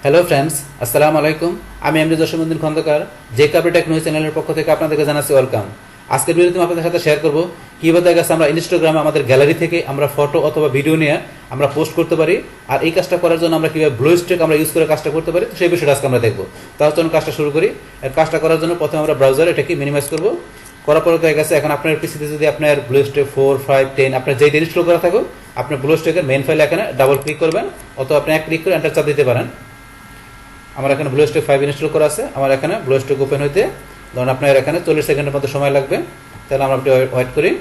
Hello friends, আসসালামু আলাইকুম। আমি এমডি জসীমউদ্দিন খন্দকার, যে কাপড় টেকনোলজি চ্যানেলের পক্ষ থেকে আপনাদেরকে জানাচ্ছি ওয়েলকাম। আজকের ভিডিওতে আমি আপনাদের সাথে শেয়ার করব কীভাবে দেখা গেছে আমরা ইনস্টাগ্রামে আমাদের গ্যালারি থেকে আমরা ফটো অথবা ভিডিও নিয়ে আমরা পোস্ট করতে পারি, আর এই কাজটা করার জন্য আমরা কীভাবে ব্লুস্ট্যাক আমরা ইউজ করে কাজটা করতে পারি, তো সেই বিষয়টা আজকে আমরা দেখবো। তার জন্য কাজটা শুরু করি। আর কাজটা করার জন্য প্রথমে আমরা ব্রাউজারে এটাকে মিনিমাইজ করব। করার পরে দেখা গেছে এখন আপনার পিসিতে যদি আপনার ব্লুস্ট্যাক 4, 5, 10 আপনার যেটা ইনস্টল করা থাকুক, আপনার ব্লুস্ট্যাকের মেইন ফাইলে এখানে ডাবল ক্লিক করবেন অথবা আপনি এক ক্লিক করে এন্টার চাপ দিতে পারেন। আমার এখানে ব্লুস্ট্যাক 5 ইনস্টল করা আছে। আমার এখানে ব্লুস্ট্যাক ওপেন হইতে ধরুন আপনার এখানে 40 সেকেন্ডের মতো সময় লাগবে। তাহলে আমরা একটু ওয়েট করি।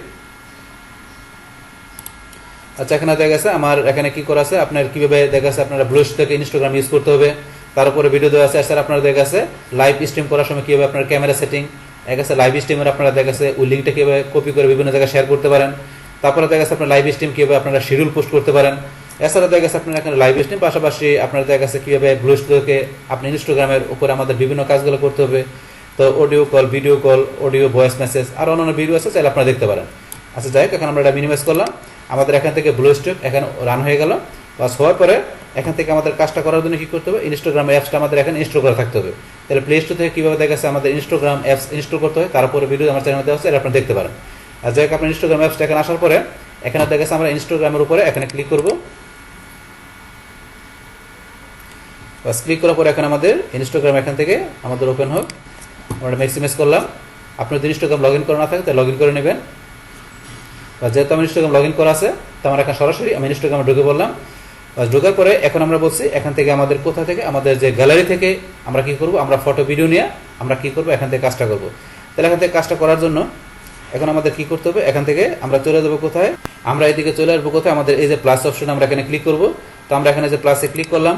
আচ্ছা, এখানে দেখা গেছে আমার এখানে কি করা আছে, আপনার কীভাবে দেখা গেছে আপনারা ব্লুস্ট্যাক ইনস্টাগ্রাম ইউজ করতে হবে, তার উপরে ভিডিও দেওয়া আছে। স্যার আপনারা দেখা গেছে লাইভ স্ট্রিম করার সময় কীভাবে আপনার ক্যামেরা সেটিং, দেখা গেছে লাইভ স্ট্রিমের আপনারা দেখা গেছে ওই লিঙ্কটা কীভাবে কপি করে বিভিন্ন জায়গায় শেয়ার করতে পারেন। তারপরে দেখা গেছে আপনার লাইভ স্ট্রিম কীভাবে আপনারা শিডিউল পোস্ট করতে পারেন। এছাড়া দেখা গেছে আপনার এখানে লাইভ স্ট্রিম পাশাপাশি আপনার দেখা গেছে কীভাবে ব্লুস্ট্যাকে আপনি ইনস্টাগ্রামের উপরে আমাদের বিভিন্ন কাজগুলো করতে হবে। তো audio call, video call, audio voice message আর অন্যান্য ভিডিও আছে, চাইলে আপনারা দেখতে পারেন। আচ্ছা, যাই হোক, এখন আমরা এটা মিনিমাইজ করলাম। আমাদের এখান থেকে ব্লুস্ট্যাক এখন রান হয়ে গেল। বাস হওয়ার পরে এখান থেকে আমাদের কাজটা করার জন্য কী করতে হবে, ইনস্টাগ্রাম অ্যাপসটা আমাদের এখানে ইনস্টল করা থাকতে হবে। তাহলে প্লে স্টোর থেকে কীভাবে দেখা গেছে আমাদের ইনস্টাগ্রাম অ্যাপস ইনস্টল করতে হয়, তারপরে ভিডিও আমার চ্যানেলে দেওয়া আছে, এটা আপনারা দেখতে পারেন। আর যাই হোক, আপনার ইনস্টাগ্রাম অ্যাপসটা এখানে আসার পরে এখানে দেখা গেছে আমরা ইনস্টাগ্রামের উপরে এখানে ক্লিক করবো। বাস ক্লিক করার পরে এখন আমাদের ইনস্টাগ্রাম এখান থেকে আমাদের ওপেন হোক। আমরা ম্যাক্সিমাইজ করলাম। আপনার যদি ইনস্টাগ্রাম লগ ইন করা না থাকে তাহলে লগ ইন করে নেবেন। বা যেহেতু আমার ইনস্টাগ্রাম লগ ইন করা আছে, তো আমার এখন সরাসরি আমি ইনস্টাগ্রামে ঢুকে পড়লাম। ঢোকার পরে এখন আমরা বলছি এখান থেকে আমাদের কোথা থেকে আমাদের যে গ্যালারি থেকে আমরা কি করব, আমরা ফটো ভিডিও নিয়ে আমরা কি করব, এখান থেকে কাজটা করব। তাহলে এখান থেকে কাজটা করার জন্য এখন আমাদের কি করতে হবে, এখান থেকে আমরা চলে যাবো কোথায়, আমরা এদিকে চলে আসবো কোথায়, আমাদের এই যে প্লাস অপশন আমরা এখানে ক্লিক করব। তো আমরা এখানে যে প্লাসে ক্লিক করলাম।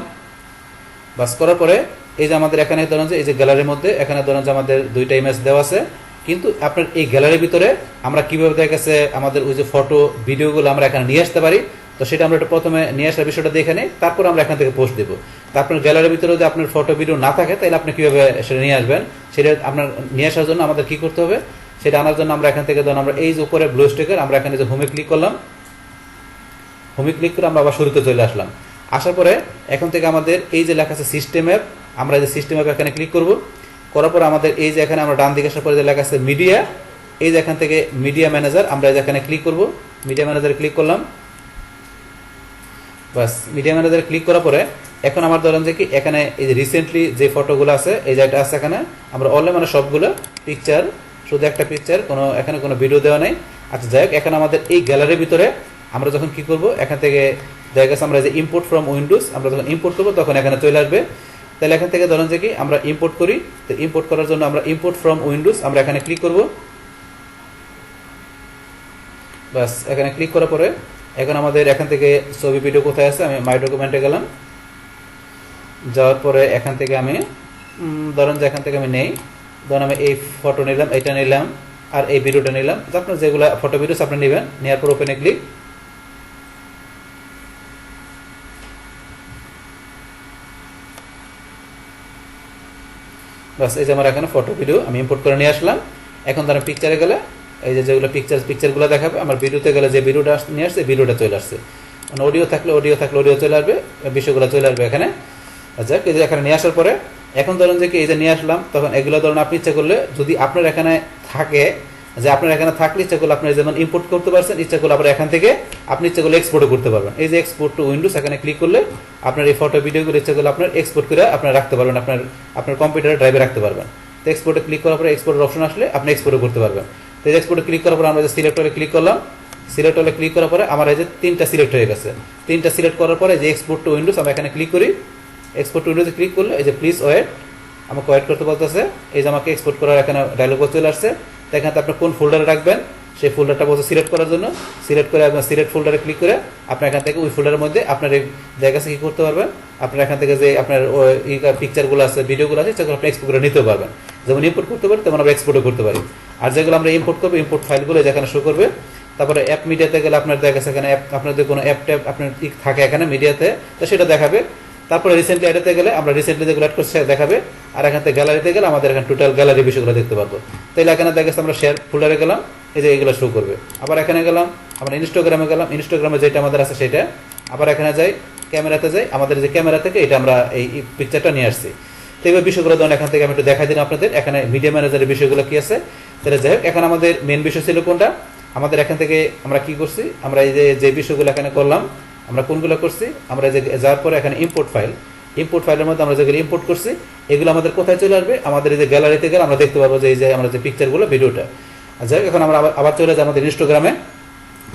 বাস করার পরে এই যে আমাদের এখানে ধরুন যে এই যে গ্যালারির মধ্যে এখানে ধরুন যে আমাদের দুইটা ইমেজ দেওয়া আছে, কিন্তু আপনার এই গ্যালারির ভিতরে আমরা কীভাবে দেখা গেছে আমাদের ওই যে ফটো ভিডিওগুলো আমরা এখানে নিয়ে আসতে পারি, তো সেটা আমরা একটু প্রথমে নিয়ে আসার বিষয়টা দেখে নিই, তারপর আমরা এখান থেকে পোস্ট দেবো। তো আপনার গ্যালারির ভিতরে যদি আপনার ফটো ভিডিও না থাকে, তাহলে আপনি কীভাবে সেটা নিয়ে আসবেন, সেটা আপনার নিয়ে আসার জন্য আমাদের কী করতে হবে, সেটা আনার জন্য আমরা এখান থেকে ধরুন আমরা এই যে উপরে ব্লুস্ট্যাকের আমরা এখানে যে হোমে ক্লিক করলাম। হোমে ক্লিক করে আমরা আবার শুরুতে চলে আসলাম। আসার পরে এখন থেকে আমাদের এই যে লেখা আছে সিস্টেম অ্যাপ, আমরা এই যে সিস্টেম অ্যাপ এখানে ক্লিক করব। করার পর আমাদের এই যে এখানে আমরা ডান দিকে আসার পরে যে লেখা আছে মিডিয়া, এই যে এখান থেকে মিডিয়া ম্যানেজার আমরা এখানে ক্লিক করব। মিডিয়া ম্যানেজারে ক্লিক করলাম। বাস মিডিয়া ম্যানেজারে ক্লিক করার পরে এখন আমার ধরেন যে কি এখানে এই যে রিসেন্টলি যে ফটোগুলো আছে, এই যে এটা আছে এখানে আমরা অনলাইন মানে সবগুলো পিকচার, শুধু একটা পিকচার, কোনো এখানে কোনো ভিডিও দেওয়া নেই। আচ্ছা, যাই হোক, এখন আমাদের এই গ্যালারির ভিতরে আমরা যখন কি করব, এখান থেকে দেখা গেছে আমরা যে ইম্পোর্ট ফ্রম উইন্ডোজ আমরা যখন ইম্পোর্ট করবো তখন এখানে চলে আসবে। তাহলে এখান থেকে ধরেন যে কি আমরা ইম্পোর্ট করি। তো ইম্পোর্ট করার জন্য আমরা ইম্পোর্ট ফ্রম উইন্ডোজ আমরা এখানে ক্লিক করব। বাস এখানে ক্লিক করার পরে এখন আমাদের এখান থেকে ছবি ভিডিও কোথায় আছে, আমি মাই ডকুমেন্টে গেলাম। যাওয়ার পরে এখান থেকে আমি ধরেন যে এখান থেকে আমি নেই, ধরুন আমি এই ফটো নিলাম, এইটা নিলাম, আর এই ভিডিওটা নিলাম। আপনার যেগুলো ফটো ভিডিওস আপনি নেবেন, নেওয়ার পর ওপেনে ক্লিক। বাস এই যে আমার এখানে ফটো ভিডিও আমি ইম্পোর্ট করে নিয়ে আসলাম। এখন ধরেন পিকচারে গেলে এই যে যেগুলো পিকচারগুলো দেখাবে, আমার ভিডিওতে গেলে যে ভিডিওটা নিয়ে আসছে ভিডিওটা চলে আসছে। মানে অডিও থাকলে অডিও চলে আসবে, বিষয়গুলো চলে আসবে এখানে। আচ্ছা, এই যে এখানে নিয়ে আসার পরে এখন ধরুন যে কি এই যে নিয়ে আসলাম, তখন এগুলো ধরুন আপনি ইচ্ছা করলে যদি আপনার এখানে থাকে, যে আপনার এখানে থাকলে ইচ্ছা করলে আপনি যেমন ইম্পোর্ট করতে পারছেন, ইচ্ছা করলে আবার এখান থেকে আপনি ইচ্ছা করলে এক্সপোর্টও করতে পারবেন। এই যে এক্সপোর্ট টু উইন্ডোজ এখানে ক্লিক করলে আপনার এই ফটো ভিডিওগুলো ইচ্ছা করলে আপনার এক্সপোর্ট করে আপনার রাখতে পারবেন, আপনার কম্পিউটারে ড্রাইভে রাখতে পারবেন। তো এক্সপোর্টে ক্লিক করার পরে এক্সপোর্টের অপশন আসলে আপনি এক্সপোর্টও করতে পারবেন। তো এই এক্সপোর্টে ক্লিক করার পরে আমরা যে সিলেক্ট করে ক্লিক করলাম। সিলেক্ট হলে ক্লিক করার পরে আমার এই যে 3টা সিলেক্ট হয়ে গেছে। 3টা সিলেক্ট করার পরে যে এক্সপোর্ট টু উইন্ডোজ আমরা এখানে ক্লিক করি। এক্সপোর্ট টু উইন্ডোজে ক্লিক করলে এই যে প্লিজ ওয়েট, আমাকে ওয়েট করতে বলতেছে। এই যে আমাকে এক্সপোর্ট করার এখানে ডায়লগ বক্স চলে আসছে। তো এখানে আপনি কোন ফোল্ডারে রাখবেন সেই ফোল্ডারটা বলছে সিলেক্ট করার জন্য। সিলেক্ট করে আপনার সিলেক্ট ফোল্ডারে ক্লিক করে আপনি এখান থেকে ওই ফোল্ডারের মধ্যে আপনার এই জায়গাতে কি করতে পারবেন, আপনার এখান থেকে যে আপনার পিকচারগুলো আছে, ভিডিওগুলো আছে, সেগুলো আপনি এক্সপোর্ট করে নিতে পারবেন। যেমন ইম্পোর্ট করতে পারি তেমন আমরা এক্সপোর্টও করতে পারি। আর যেগুলো আমরা ইম্পোর্ট করবো, ইম্পোর্ট ফাইলগুলো যেখানে শো করবে। তারপরে অ্যাপ মিডিয়াতে গেলে আপনার দেখা গেছে এখানে আপনাদের কোনো অ্যাপ ট্যাপ আপনার থাকে এখানে মিডিয়াতে, তো সেটা দেখাবে। তারপরে রিসেন্টলি অ্যাডেতে গেলে আমরা রিসেন্টলি যেগুলো অ্যাড করছি দেখাবে। আর এখান থেকে গ্যালারিতে গেলে আমাদের এখানে টোটাল গ্যালারি বিষয়গুলো দেখতে পারবো। তাহলে এখানে দেখা গেছে আমরা শেয়ার ফোল্ডারে গেলাম, এই যে এগুলো শো করবে। আবার এখানে গেলাম, আমরা ইনস্টাগ্রামে গেলাম, ইনস্টাগ্রামে যেটা আমাদের আছে সেটা। আবার এখানে যাই, ক্যামেরাতে যাই, আমাদের যে ক্যামেরা থেকে এটা আমরা এই পিকচারটা নিয়ে আসছি। তো এইভাবে বিষয়গুলো ধরুন এখান থেকে আমি একটু দেখাই দিলাম আপনাদের, এখানে মিডিয়া ম্যানেজারের বিষয়গুলো কি আছে। তাহলে যাই হোক, এখন আমাদের মেন বিষয় ছিল কোনটা, আমাদের এখান থেকে আমরা কি করছি, আমরা এই যে বিষয়গুলো এখানে করলাম, আমরা কোনগুলো করছি, আমরা যে যাওয়ার পরে এখানে ইম্পোর্ট ফাইলের মধ্যে আমরা যেগুলো ইম্পোর্ট করছি এগুলো আমাদের কোথায় চলে আসবে, আমাদের এই যে গ্যালারিতে গেলে আমরা দেখতে পারবো যে এই যে আমরা যে পিকচারগুলো ভিডিওটা। যাই হোক, এখন আমরা আবার চলে যাই আমাদের ইনস্টাগ্রামে।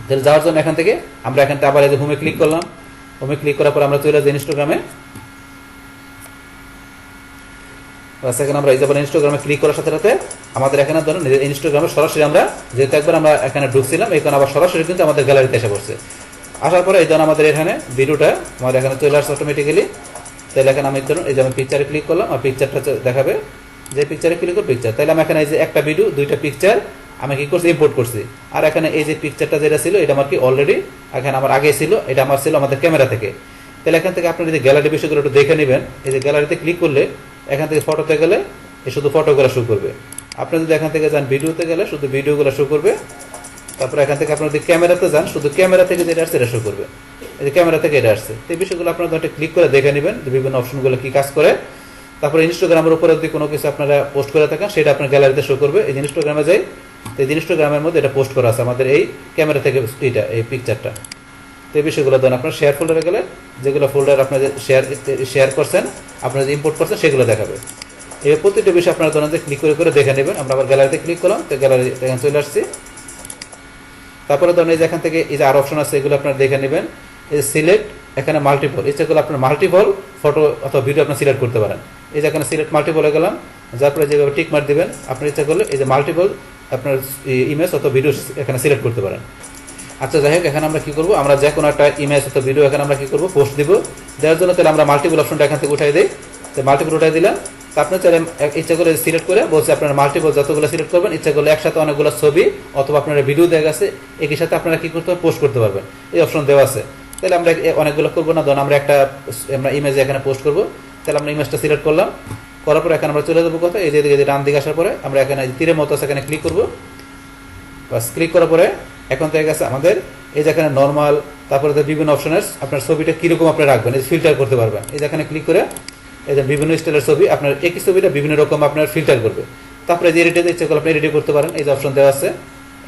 তাহলে যাওয়ার জন্য এখান থেকে আমরা এখানটা আবার এই যে হোমে ক্লিক করলাম, হোমে ক্লিক করার পর আমরা চলে যাই ইনস্টাগ্রামে। এখানে আমরা এই যে ইনস্টাগ্রামে ক্লিক করার সাথে সাথে আমাদের এখানে ধরুন ইনস্টাগ্রামে সরাসরি আমরা যেহেতু একবার আমরা এখানে ঢুকছিলাম, এই কারণে আবার সরাসরি কিন্তু আমাদের গ্যালারিতে এসে পড়ছে। আসার পরে এই ধরুন আমাদের এখানে ভিডিওটা আমাদের এখানে চলে আসছে অটোমেটিক্যালি। তাহলে এখানে আমি ধরুন এই যে আমি পিকচারে ক্লিক করলাম, আর পিকচারটা দেখাবে, যে পিকচারে ক্লিক করব পিকচার। তাহলে আমি এখানে এই যে একটা ভিডিও দুইটা পিকচার আমি কি করছি, ইম্পোর্ট করছি। আর এখানে এই যে পিকচারটা যেটা ছিল এটা আমার কি অলরেডি এখানে আমার আগে ছিল, এটা আমার ছিল আমাদের ক্যামেরা থেকে। তাহলে এখান থেকে আপনার যদি গ্যালারি বিষয়গুলো একটু দেখে নেবেন, এই যে গ্যালারিতে ক্লিক করলে এখান থেকে ফটোতে গেলে এই শুধু ফটোগুলো শো করবে। আপনি যদি এখান থেকে যান ভিডিওতে গেলে শুধু ভিডিওগুলো শো করবে। তারপরে এখান থেকে আপনার যদি ক্যামেরাতে যান শুধু ক্যামেরা থেকে যেটা আসছে এটা শো করবে, এই যে ক্যামেরা থেকে এটা আসছে। তো এই বিষয়গুলো আপনারা একটা ক্লিক করে দেখে নেবেন যে বিভিন্ন অপশনগুলো কি কাজ করে। তারপরে ইনস্টাগ্রামের উপরে যদি কোনো কিছু আপনারা পোস্ট করে থাকেন সেটা আপনার গ্যালারিতে শো করবে। এই যে ইনস্টাগ্রামে যাই, তো এই ইনস্টাগ্রামের মধ্যে এটা পোস্ট করা আছে আমাদের এই ক্যামেরা থেকে এটা এই পিকচারটা। তো এই বিষয়গুলো দেন আপনার শেয়ার ফোল্ডারে গেলে যেগুলো ফোল্ডার আপনার শেয়ার করছেন, আপনারা যে ইম্পোর্ট করছেন সেগুলো দেখাবে। এই প্রত্যেকটা বিষয় আপনারা ধরেন যে ক্লিক করে দেখে নেবেন। আমরা আবার গ্যালারিতে ক্লিক করলাম, তো গ্যালারি এখানে চলে আসছি। তারপরে ধরেন এই যে এখান থেকে এই যে আর অপশন আছে এগুলো আপনারা দেখে নেবেন। এই সিলেক্ট এখানে মাল্টিপল, ইচ্ছাগুলো আপনার মাল্টিপল ফটো অথবা ভিডিও আপনার সিলেক্ট করতে পারেন। এই যে এখানে সিলেক্ট মাল্টিপলে গেলাম, যার পরে যেভাবে টিক মার্ক দিবেন আপনার ইচ্ছা করলে এই যে মাল্টিপল আপনার ইমেজ অথবা ভিডিও এখানে সিলেক্ট করতে পারেন। আচ্ছা যাই হোক, এখানে আমরা কি করবো, আমরা যে কোনো একটা ইমেজ অথবা ভিডিও এখানে আমরা কি করবো, পোস্ট দিব। দেওয়ার জন্য তাহলে আমরা মাল্টিপল অপশনটা এখান থেকে উঠাই দিই। তো মাল্টিপল উঠাই দিলাম, তো আপনার চাইলে ইচ্ছা করে সিলেক্ট করে বলছে আপনার মাল্টিপল যতগুলো সিলেক্ট করবেন, ইচ্ছা করলে একসাথে অনেকগুলো ছবি অথবা আপনার ভিডিও দেখা গেছে একই সাথে আপনারা কি করতে পোস্ট করতে পারবেন, এই অপশন দেওয়া আছে। তাহলে আমরা অনেকগুলো করবো না, ধরুন আমরা আমরা ইমেজে এখানে পোস্ট করবো। তাহলে আমরা ইমেজটা সিলেক্ট করলাম, করার পরে এখানে আমরা চলে যাবো কোথায়, এই যে ডান দিকে আসার পরে আমরা এখানে তীরের মতো আছে এখানে ক্লিক করবো। বাস ক্লিক করার পরে এখন থেকে গেছে আমাদের এই যে এখানে নর্মাল, তারপরে বিভিন্ন অপশনের আপনার ছবিটা কিরকম আপনি রাখবেন, এই ফিল্টার করতে পারবেন। এই যে এখানে ক্লিক করে এই যে বিভিন্ন স্টাইলের ছবি আপনার একই ছবিটা বিভিন্ন রকম আপনার ফিল্টার করবে। তারপরে যে এডিটে ইচ্ছা করলে আপনি এডিট করতে পারেন, এই যে অপশন দেওয়া আছে।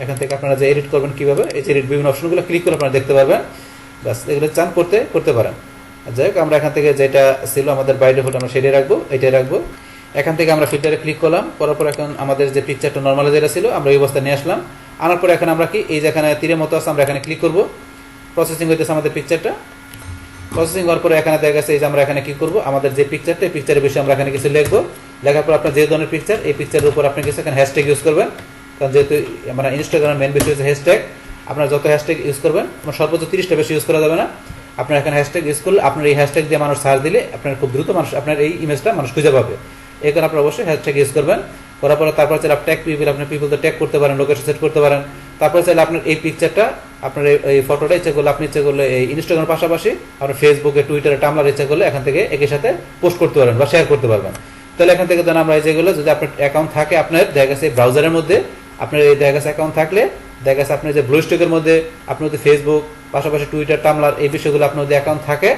এখান থেকে আপনারা যে এডিট করবেন কিভাবে, এই যে এডিট বিভিন্ন অপশনগুলো ক্লিক করে আপনারা দেখতে পারবেন। বাস এগুলো চান করতে পারেন। যাই হোক, আমরা এখান থেকে যেটা ছিল আমাদের বাইরে ফটো আমরা সেটাই রাখবো, এটাই রাখবো। এখান থেকে আমরা ফিল্টারে ক্লিক করলাম, করার পর এখন আমাদের যে পিকচারটা নর্মালি যেটা ছিল আমরা এই অবস্থায় নিয়ে আসলাম। আনার পরে এখন আমরা কি এই যেখানে তীরের মতো আছে আমরা এখানে ক্লিক করবো। প্রসেসিং হইতেছে আমাদের পিকচারটা, প্রসেসিং হওয়ার পরে এখানে দেখা গেছে এই যে আমরা এখানে কি করবো, আমাদের যে পিকচারটা এই পিকচারের বিষয়ে আমরা এখানে কিছু লিখবো। লেখার পর আপনার যে ধরনের পিকচার, এই পিকচারের উপর আপনি কিছু এখানে হ্যাশট্যাগ ইউজ করবেন। কারণ যেহেতু আমরা ইনস্টাগ্রামের মেন বিষয় হচ্ছে হ্যাশট্যাগ, আপনারা যত হ্যাশট্যাগ ইউজ করবেন, আমার সর্বোচ্চ 30টা বেশি ইউজ করা যাবে না। আপনার এখানে হ্যাশট্যাগ ইউজ করলে আপনার এই হ্যাশট্যাগ দিয়ে মানুষ সার্চ দিলে আপনার খুব দ্রুত মানুষ আপনার এই ইমেজটা মানুষ খুঁজে পাবে। এই কারণে আপনার অবশ্যই হ্যাশট্যাগ ইউজ করবেন। করার পরে তারপর চাইলে আপনি ট্যাগ পিপল, আপনার পিপলতে ট্যাগ করতে পারেন, লোকেশন সেট করতে পারেন। তারপরে চাইলে আপনার এই পিকচারটা আপনার এই ফটোটা ইচ্ছা করলে আপনি ইচ্ছা করলে এই ইনস্টাগ্রামের পাশাপাশি আপনার ফেসবুকে, টুইটারে, টামলার ইচ্ছা করলে এখান থেকে একই সাথে পোস্ট করতে পারবেন বা শেয়ার করতে পারবেন। তাহলে এখান থেকে আমরা এই যেগুলো যদি আপনার অ্যাকাউন্ট থাকে আপনার দেখা গেছে ব্রাউজারের মধ্যে আপনার এই দেখা গেছে অ্যাকাউন্ট থাকলে দেখা গেছে আপনি যে ব্লুস্ট্যাকের মধ্যে আপনি যদি ফেসবুক পাশাপাশি টুইটার, টামলার এই বিষয়গুলো আপনার যদি অ্যাকাউন্ট থাকে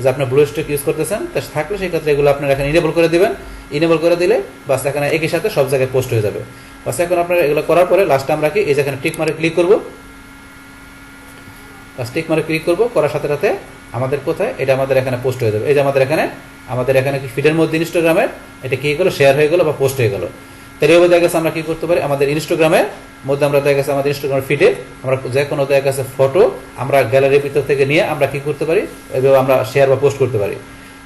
যে আপনার ব্লুস্ট্যাক ইউজ করতেছেন, তা থাকলে সেই ক্ষেত্রে এগুলো আপনার এখানে ইনেবল করে দিবেন। ইনেবল করে দিলে বাস এখানে একই সাথে সব জায়গায় পোস্ট হয়ে যাবে। বাস এখন আপনারা এগুলো করার পরে লাস্টে আমরা কি এই যেখানে টিক মারে ক্লিক করবো। বাস টিক মারে ক্লিক করবো, করার সাথে সাথে আমাদের কোথায় এটা আমাদের এখানে পোস্ট হয়ে যাবে। এই যে আমাদের এখানে কি ফিডের মধ্যে ইনস্টাগ্রামের এটা কি গেলো, শেয়ার হয়ে গেলো বা পোস্ট হয়ে গেলো। তাহলে এভাবে দেখা গেছে আমরা কি করতে পারি, আমাদের ইনস্টাগ্রামের মধ্যে আমরা দেখা গেছে আমাদের ইনস্টাগ্রামের ফিডে আমরা যে কোনো দেখা গেছে ফটো আমরা গ্যালারির ভিতর থেকে নিয়ে আমরা কি করতে পারি, এভাবে আমরা শেয়ার বা পোস্ট করতে পারি।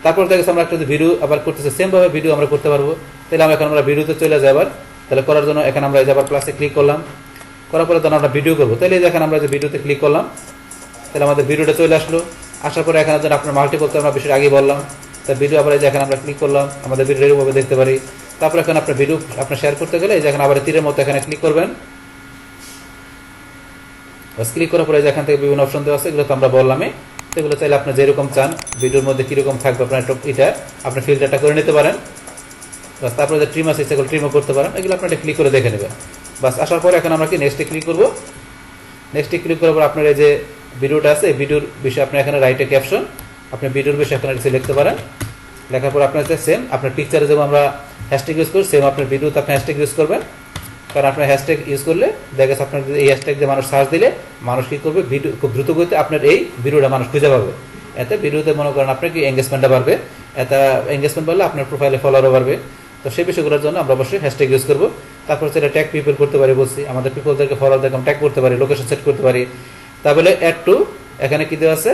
তারপর দেখা গেছে আমরা একটা ভিডিও আবার করতেছি, সেম ভাবে ভিডিও আমরা করতে পারবো। তাহলে আমরা ভিডিওতে চলে যাই আবার। তাহলে করার জন্য এখানে আমরা আবার প্লাসে ক্লিক করলাম, করার পরে তখন আমরা ভিডিও করবো। তাহলে দেখেন আমরা যে ভিডিওতে ক্লিক করলাম, তাহলে আমাদের ভিডিওটা চলে আসলো। আসার পরে এখানে আপনার মাল্টিপল তো আমরা বিষয়টা আগে বললাম। তার ভিডিও আবার এখানে আমরা ক্লিক করলাম, আমাদের ভিডিও এরকমভাবে দেখতে পারি। তারপর এখানে আপনার ভিডিও আপনার শেয়ার করতে গেলে যেখানে আবার তীরের মতো এখানে ক্লিক করবেন। ক্লিক করার পরে এখান থেকে বিভিন্ন অপশন দেওয়া আছে, এগুলো তো আমরা বললামই। সেগুলো চাইলে আপনি যেরকম চান ভিডিওর মধ্যে কীরকম থাকবে আপনার এটা আপনি ফিল্টারটা করে নিতে পারেন। বাস তারপরে যে ট্রিম আছে সেগুলো ট্রিমও করতে পারেন, এগুলো আপনার এটা ক্লিক করে দেখে নেবেন। বাস আসার পরে এখন আমরা কি নেক্সটে ক্লিক করবো। নেক্সটে ক্লিক করার পর আপনার এই যে ভিডিওটা আছে এই ভিডিওর বিষয়ে আপনি এখানে রাইটে ক্যাপশন আপনি ভিডিওর বিষয়ে এখানে কিছু লিখতে পারেন। লেখার পর আপনার সেম আপনার পিকচারে যেমন আমরা হ্যাশট্যাগ ইউজ করি, সেম আপনার ভিডিওতে আপনি হ্যাশট্যাগ ইউজ করবেন। কারণ আপনার হ্যাশট্যাগ ইউজ করলে দেখা যাচ্ছে আপনার এই হ্যাশট্যাগ দিয়ে মানুষ সার্চ দিলে মানুষ কী করবে, ভিডিও খুব দ্রুত গতিতে আপনার এই ভিডিওটা মানুষ খুঁজে পাবে। এতে ভিডিওতে মনে করেন আপনার কি এঙ্গেজমেন্টটা বাড়বে, এতে এঙ্গেজমেন্ট বাড়লে আপনার প্রোফাইলে ফলোয়ারও বাড়বে। তো সেই বিষয়গুলোর জন্য আমরা অবশ্যই হ্যাশট্যাগ ইউজ করবো। তারপর সেটা ট্যাগ পিপল করতে পারি, বলছি আমাদের পিপলদেরকে ফলোয়ারদেরকে ট্যাগ করতে পারি, লোকেশন সেট করতে পারি। তারপরে অ্যাড টু, এখানে কি দেওয়া আছে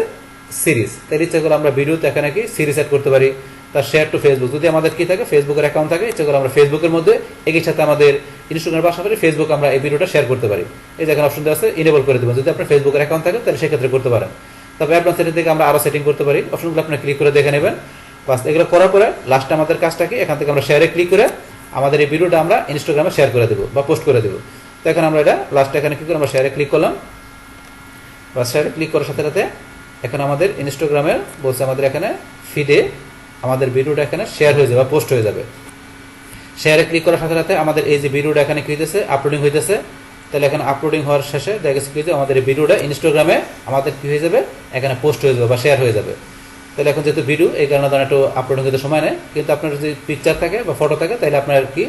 সিরিজ, তাই ইচ্ছা করে আমরা ভিডিওতে এখানে কি সিরিজ অ্যাড করতে পারি। তার শেয়ার টু ফেসবুক, যদি আমাদের কি থাকে ফেসবুকের অ্যাকাউন্ট থাকে, ইচ্ছা করে আমরা ফেসবুকের মধ্যে একই সাথে আমাদের ইনস্টাগ্রামের পাশাপাশি ফেসবুক আমরা এই ভিডিওটা শেয়ার করতে পারি। এই যে এখানে অপশন দেওয়া আছে ইনেবল করে দেবেন, যদি আপনার ফেসবুকের অ্যাকাউন্ট থাকে তাহলে সেক্ষেত্রে করতে পারেন। তারপর অ্যাডভান্স সেটিং থেকে আমরা আরও সেটিং করতে পারি, অপশনগুলো আপনি ক্লিক করে দেখে নেবেন। বাস এগুলো করার পরে লাস্টে আমাদের কাজটা কি, এখান থেকে আমরা শেয়ারে ক্লিক করে আমাদের এই ভিডিওটা আমরা ইনস্টাগ্রামে শেয়ার করে দেবো বা পোস্ট করে দেবো। তো এখন আমরা এটা লাস্টে এখানে কি করে আমরা শেয়ারে ক্লিক করলাম। বা শেয়ারে ক্লিক করার সাথে সাথে এখন আমাদের ইনস্টাগ্রামের বলছে আমাদের এখানে ফিডে আমাদের ভিডিওটা এখানে শেয়ার হয়ে যাবে বা পোস্ট হয়ে যাবে। শেয়ারে ক্লিক করার সাথে সাথে আমাদের এই যে ভিডিওটা এখানে কি হইতেছে, আপলোডিং হইতেছে। তাহলে এখানে আপলোডিং হওয়ার শেষে দেখা গেছে কি আমাদের এই ভিডিওটা ইনস্টাগ্রামে আমাদের কি হয়ে যাবে, এখানে পোস্ট হয়ে যাবে বা শেয়ার হয়ে যাবে। তাহলে এখন যেহেতু ভিডিও, এই কারণে ধরেন একটু আপলোডিং হতে সময় নেয়, কিন্তু আপনার যদি পিকচার থাকে বা ফটো থাকে তাহলে আপনার কি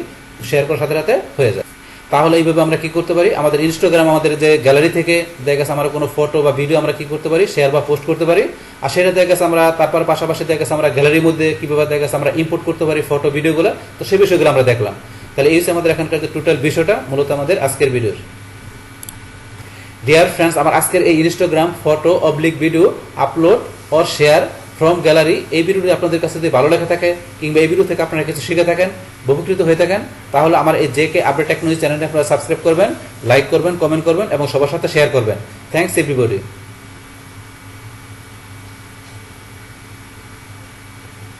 শেয়ার করার সাথে সাথে হয়ে যায়। তাহলে এইভাবে আমরা কি করতে পারি, আমাদের ইনস্টাগ্রাম আমাদের যে গ্যালারি থেকে দেখা গেছে আমরা কোনো ফটো বা ভিডিও আমরা কি করতে পারি, শেয়ার বা পোস্ট করতে পারি। আর সেটা দেখা গেছে আমরা তারপর পাশাপাশি দেখা গেছে আমরা গ্যালারির মধ্যে কীভাবে দেখা গেছে আমরা ইম্পোর্ট করতে পারি ফটো ভিডিওগুলো। তো সেই বিষয়গুলো আমরা দেখলাম। তাহলে এই হচ্ছে আমাদের এখানকার যে টোটাল বিষয়টা মূলত আমাদের আজকের ভিডিওর। ডিয়ার ফ্রেন্ডস, আমার আজকের এই Instagram photo oblique video upload or share from gallery এই ভিডিওটি আপনাদের কাছে যদি ভালো লেগে থাকে কিংবা এই ভিডিও থেকে আপনারা কিছু শিখে থাকেন, উপকৃত হয়ে থাকেন, তাহলে আমার এই জেকে আপডেট টেকনোলজি চ্যানেলটি আপনারা সাবস্ক্রাইব করবেন, লাইক করবেন, কমেন্ট করবেন এবং সবার সাথে শেয়ার করবেন। Thanks everybody.